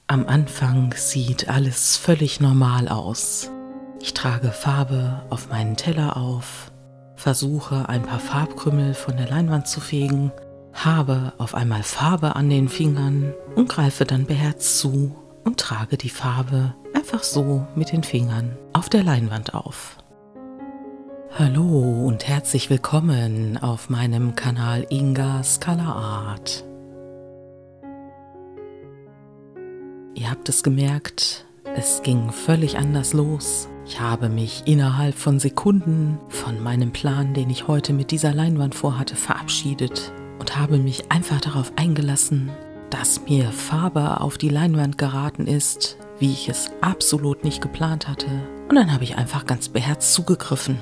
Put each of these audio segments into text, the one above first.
Am Anfang sieht alles völlig normal aus. Ich trage Farbe auf meinen Teller auf, versuche ein paar Farbkrümel von der Leinwand zu fegen, habe auf einmal Farbe an den Fingern und greife dann beherzt zu und trage die Farbe einfach so mit den Fingern auf der Leinwand auf. Hallo und herzlich willkommen auf meinem Kanal Inga's Color Art. Ihr habt es gemerkt, es ging völlig anders los. Ich habe mich innerhalb von Sekunden von meinem Plan, den ich heute mit dieser Leinwand vorhatte, verabschiedet und habe mich einfach darauf eingelassen, dass mir Farbe auf die Leinwand geraten ist, wie ich es absolut nicht geplant hatte. Und dann habe ich einfach ganz beherzt zugegriffen.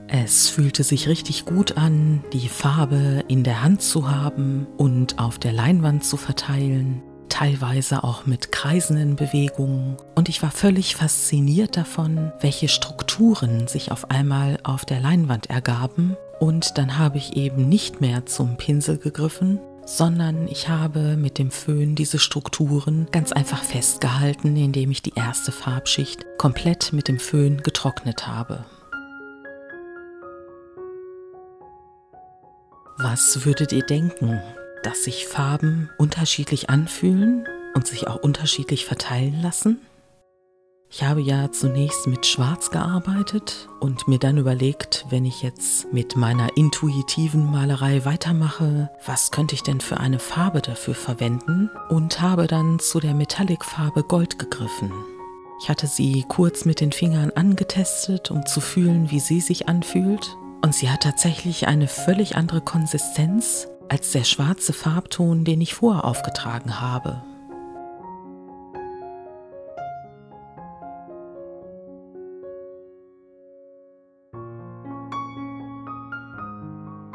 Es fühlte sich richtig gut an, die Farbe in der Hand zu haben und auf der Leinwand zu verteilen, teilweise auch mit kreisenden Bewegungen. Und ich war völlig fasziniert davon, welche Strukturen sich auf einmal auf der Leinwand ergaben. Und dann habe ich eben nicht mehr zum Pinsel gegriffen, sondern ich habe mit dem Föhn diese Strukturen ganz einfach festgehalten, indem ich die erste Farbschicht komplett mit dem Föhn getrocknet habe. Was würdet ihr denken, dass sich Farben unterschiedlich anfühlen und sich auch unterschiedlich verteilen lassen? Ich habe ja zunächst mit Schwarz gearbeitet und mir dann überlegt, wenn ich jetzt mit meiner intuitiven Malerei weitermache, was könnte ich denn für eine Farbe dafür verwenden? Und habe dann zu der Metallic-Farbe Gold gegriffen. Ich hatte sie kurz mit den Fingern angetestet, um zu fühlen, wie sie sich anfühlt. Und sie hat tatsächlich eine völlig andere Konsistenz als der schwarze Farbton, den ich vorher aufgetragen habe.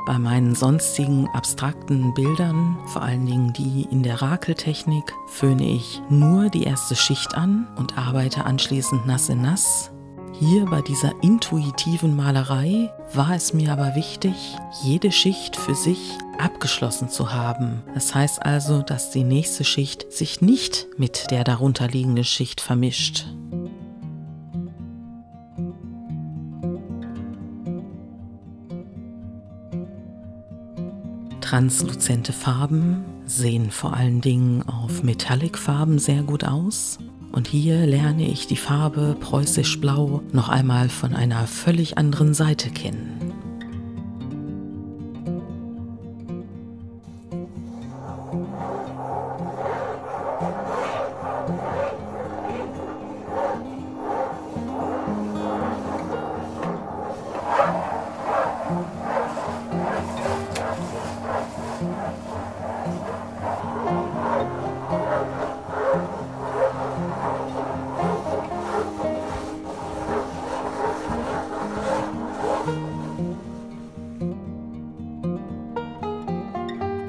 Bei meinen sonstigen abstrakten Bildern, vor allen Dingen die in der Rakeltechnik, föhne ich nur die erste Schicht an und arbeite anschließend nass in nass. Hier bei dieser intuitiven Malerei war es mir aber wichtig, jede Schicht für sich abgeschlossen zu haben. Das heißt also, dass die nächste Schicht sich nicht mit der darunterliegenden Schicht vermischt. Transluzente Farben sehen vor allen Dingen auf Metallic-Farben sehr gut aus. Und hier lerne ich die Farbe Preußisch Blau noch einmal von einer völlig anderen Seite kennen.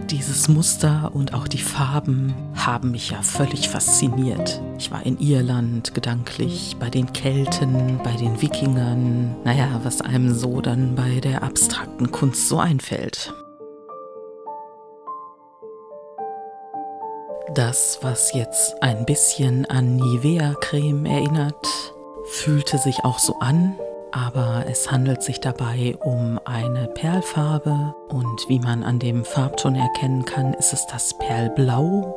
Dieses Muster und auch die Farben haben mich ja völlig fasziniert. Ich war in Irland gedanklich, bei den Kelten, bei den Wikingern, was einem so dann bei der abstrakten Kunst so einfällt. Das, was jetzt ein bisschen an Nivea-Creme erinnert, fühlte sich auch so an. Aber es handelt sich dabei um eine Perlfarbe und wie man an dem Farbton erkennen kann, ist es das Perlblau.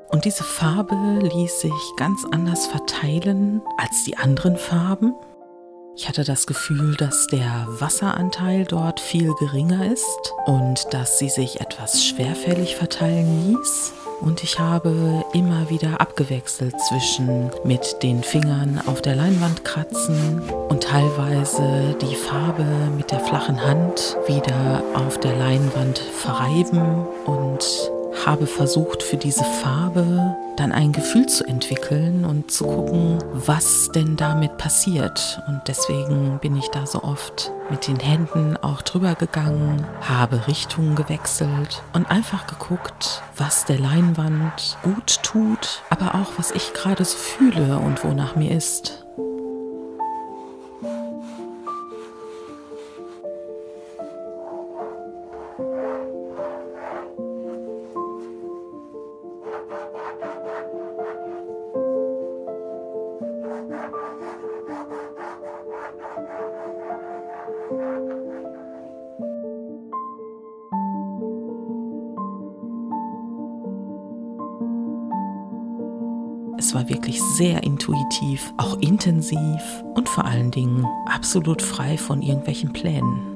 Und diese Farbe ließ sich ganz anders verteilen als die anderen Farben. Ich hatte das Gefühl, dass der Wasseranteil dort viel geringer ist und dass sie sich etwas schwerfällig verteilen ließ. Und ich habe immer wieder abgewechselt zwischen mit den Fingern auf der Leinwand kratzen und teilweise die Farbe mit der flachen Hand wieder auf der Leinwand verreiben und habe versucht, für diese Farbe dann ein Gefühl zu entwickeln und zu gucken, was denn damit passiert. Und deswegen bin ich da so oft mit den Händen auch drüber gegangen, habe Richtungen gewechselt und einfach geguckt, was der Leinwand gut tut, aber auch was ich gerade so fühle und wonach mir ist. Es war wirklich sehr intuitiv, auch intensiv und vor allen Dingen absolut frei von irgendwelchen Plänen.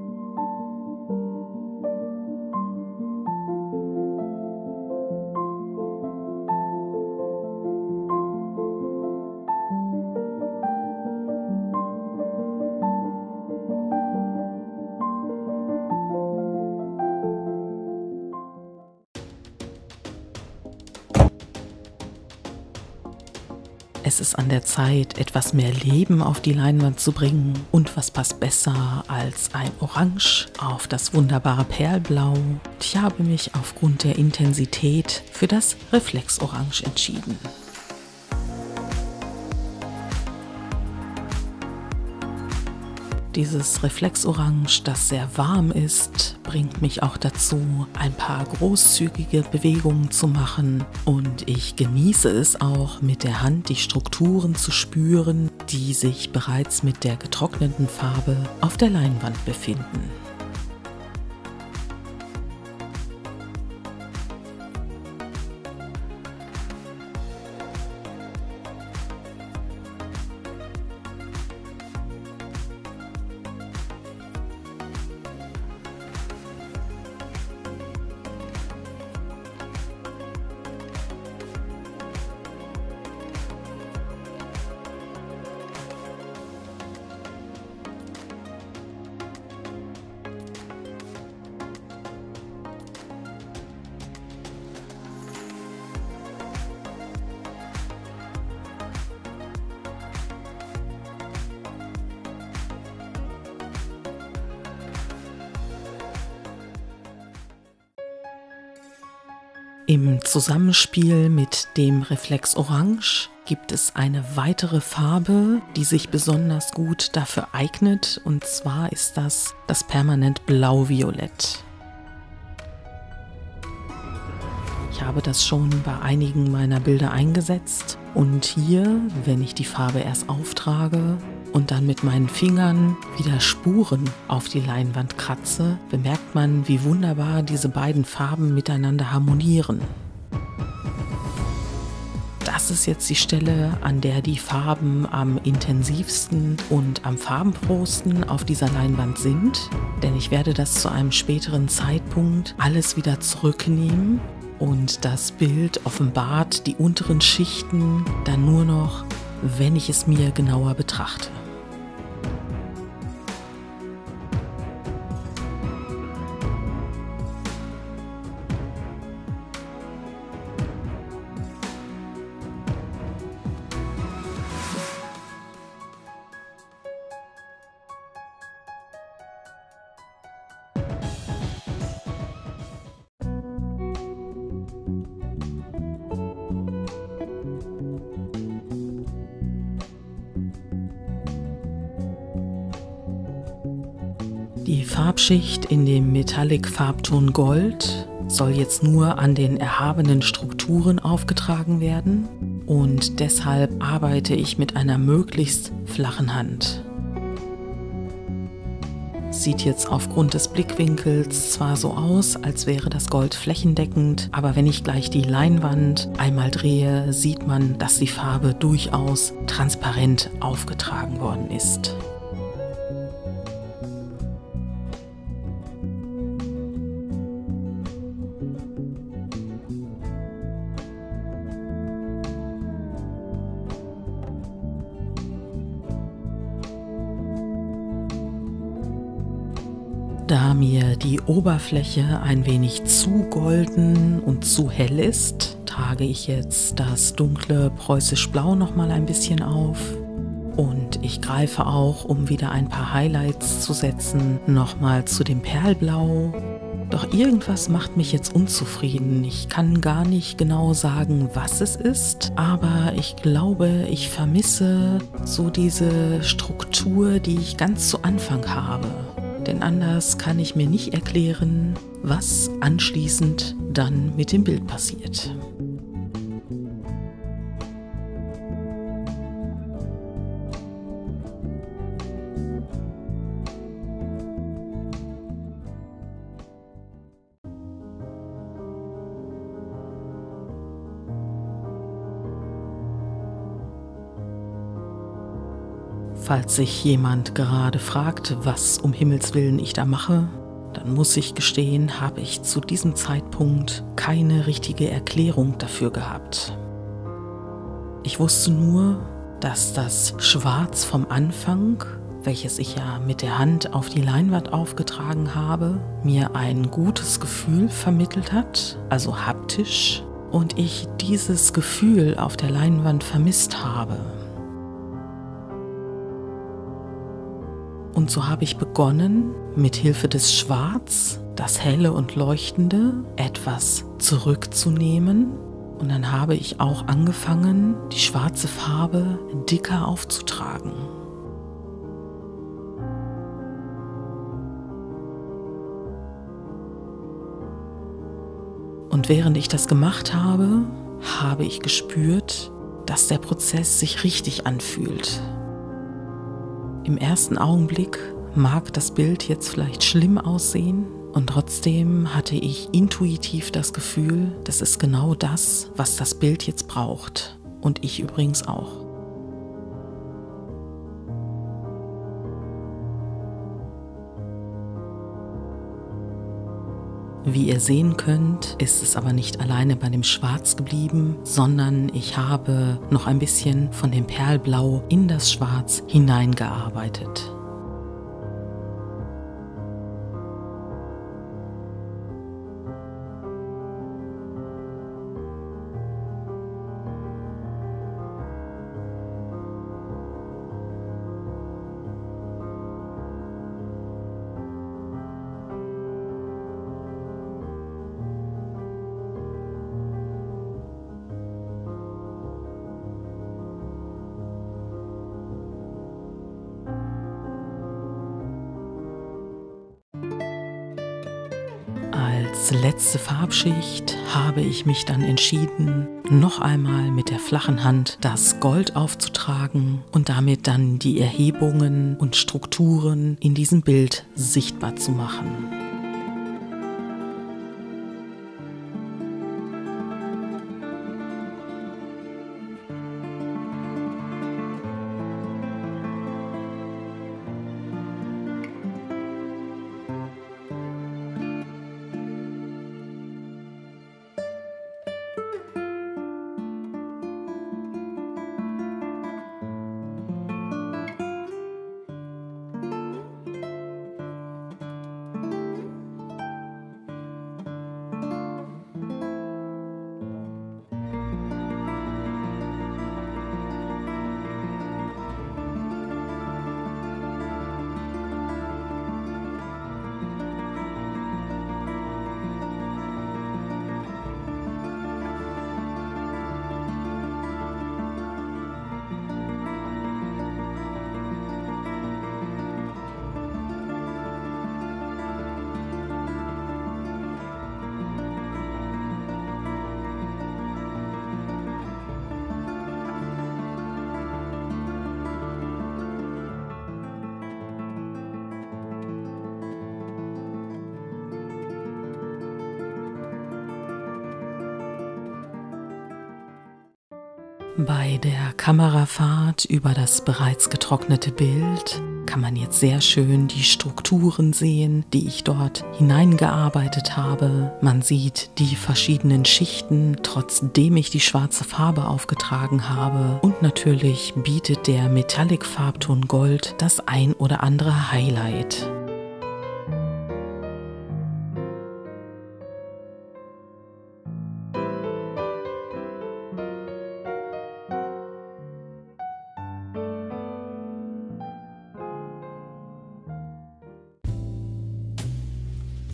Es ist an der Zeit, etwas mehr Leben auf die Leinwand zu bringen. Und was passt besser als ein Orange auf das wunderbare Perlblau? Ich habe mich aufgrund der Intensität für das Reflexorange entschieden. Dieses Reflexorange, das sehr warm ist, bringt mich auch dazu, ein paar großzügige Bewegungen zu machen, und ich genieße es auch, mit der Hand die Strukturen zu spüren, die sich bereits mit der getrockneten Farbe auf der Leinwand befinden. Im Zusammenspiel mit dem Reflexorange gibt es eine weitere Farbe, die sich besonders gut dafür eignet, und zwar ist das Permanent Blau-Violett. Ich habe das schon bei einigen meiner Bilder eingesetzt, und hier, wenn ich die Farbe erst auftrage und dann mit meinen Fingern wieder Spuren auf die Leinwand kratze, bemerkt man, wie wunderbar diese beiden Farben miteinander harmonieren. Das ist jetzt die Stelle, an der die Farben am intensivsten und am farbenfrohsten auf dieser Leinwand sind, denn ich werde das zu einem späteren Zeitpunkt alles wieder zurücknehmen und das Bild offenbart die unteren Schichten dann nur noch, wenn ich es mir genauer betrachte. Die Farbschicht in dem Metallic-Farbton Gold soll jetzt nur an den erhabenen Strukturen aufgetragen werden, und deshalb arbeite ich mit einer möglichst flachen Hand. Sieht jetzt aufgrund des Blickwinkels zwar so aus, als wäre das Gold flächendeckend, aber wenn ich gleich die Leinwand einmal drehe, sieht man, dass die Farbe durchaus transparent aufgetragen worden ist. Da mir die Oberfläche ein wenig zu golden und zu hell ist, trage ich jetzt das dunkle Preußisch-Blau nochmal ein bisschen auf. Und ich greife auch, um wieder ein paar Highlights zu setzen, nochmal zu dem Perlblau. Doch irgendwas macht mich jetzt unzufrieden. Ich kann gar nicht genau sagen, was es ist, aber ich glaube, ich vermisse so diese Struktur, die ich ganz zu Anfang habe. Denn anders kann ich mir nicht erklären, was anschließend dann mit dem Bild passiert. Falls sich jemand gerade fragt, was um Himmels Willen ich da mache, dann muss ich gestehen, habe ich zu diesem Zeitpunkt keine richtige Erklärung dafür gehabt. Ich wusste nur, dass das Schwarz vom Anfang, welches ich ja mit der Hand auf die Leinwand aufgetragen habe, mir ein gutes Gefühl vermittelt hat, also haptisch, und ich dieses Gefühl auf der Leinwand vermisst habe. Und so habe ich begonnen, mit Hilfe des Schwarz, das Helle und Leuchtende, etwas zurückzunehmen. Und dann habe ich auch angefangen, die schwarze Farbe dicker aufzutragen. Und während ich das gemacht habe, habe ich gespürt, dass der Prozess sich richtig anfühlt. Im ersten Augenblick mag das Bild jetzt vielleicht schlimm aussehen und trotzdem hatte ich intuitiv das Gefühl, das ist genau das, was das Bild jetzt braucht. Und ich übrigens auch. Wie ihr sehen könnt, ist es aber nicht alleine bei dem Schwarz geblieben, sondern ich habe noch ein bisschen von dem Perlblau in das Schwarz hineingearbeitet. Als letzte Farbschicht habe ich mich dann entschieden, noch einmal mit der flachen Hand das Gold aufzutragen und damit dann die Erhebungen und Strukturen in diesem Bild sichtbar zu machen. Bei der Kamerafahrt über das bereits getrocknete Bild kann man jetzt sehr schön die Strukturen sehen, die ich dort hineingearbeitet habe. Man sieht die verschiedenen Schichten, trotzdem ich die schwarze Farbe aufgetragen habe. Und natürlich bietet der Metallic-Farbton Gold das ein oder andere Highlight.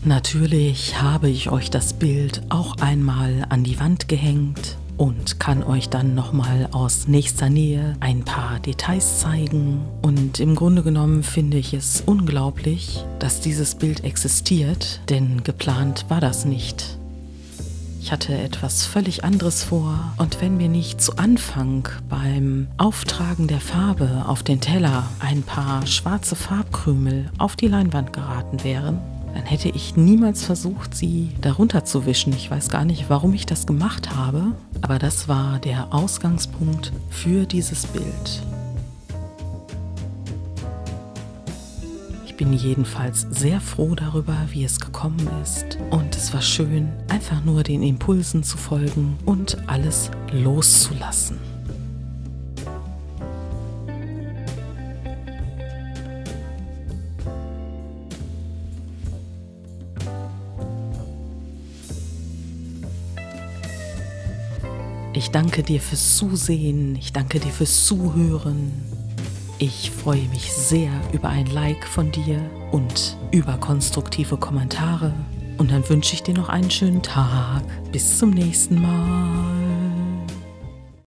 Natürlich habe ich euch das Bild auch einmal an die Wand gehängt und kann euch dann nochmal aus nächster Nähe ein paar Details zeigen. Und im Grunde genommen finde ich es unglaublich, dass dieses Bild existiert, denn geplant war das nicht. Ich hatte etwas völlig anderes vor und wenn mir nicht zu Anfang beim Auftragen der Farbe auf den Teller ein paar schwarze Farbkrümel auf die Leinwand geraten wären, dann hätte ich niemals versucht, sie darunter zu wischen. Ich weiß gar nicht, warum ich das gemacht habe, aber das war der Ausgangspunkt für dieses Bild. Ich bin jedenfalls sehr froh darüber, wie es gekommen ist. Und es war schön, einfach nur den Impulsen zu folgen und alles loszulassen. Ich danke dir fürs Zusehen, ich danke dir fürs Zuhören. Ich freue mich sehr über ein Like von dir und über konstruktive Kommentare. Und dann wünsche ich dir noch einen schönen Tag. Bis zum nächsten Mal.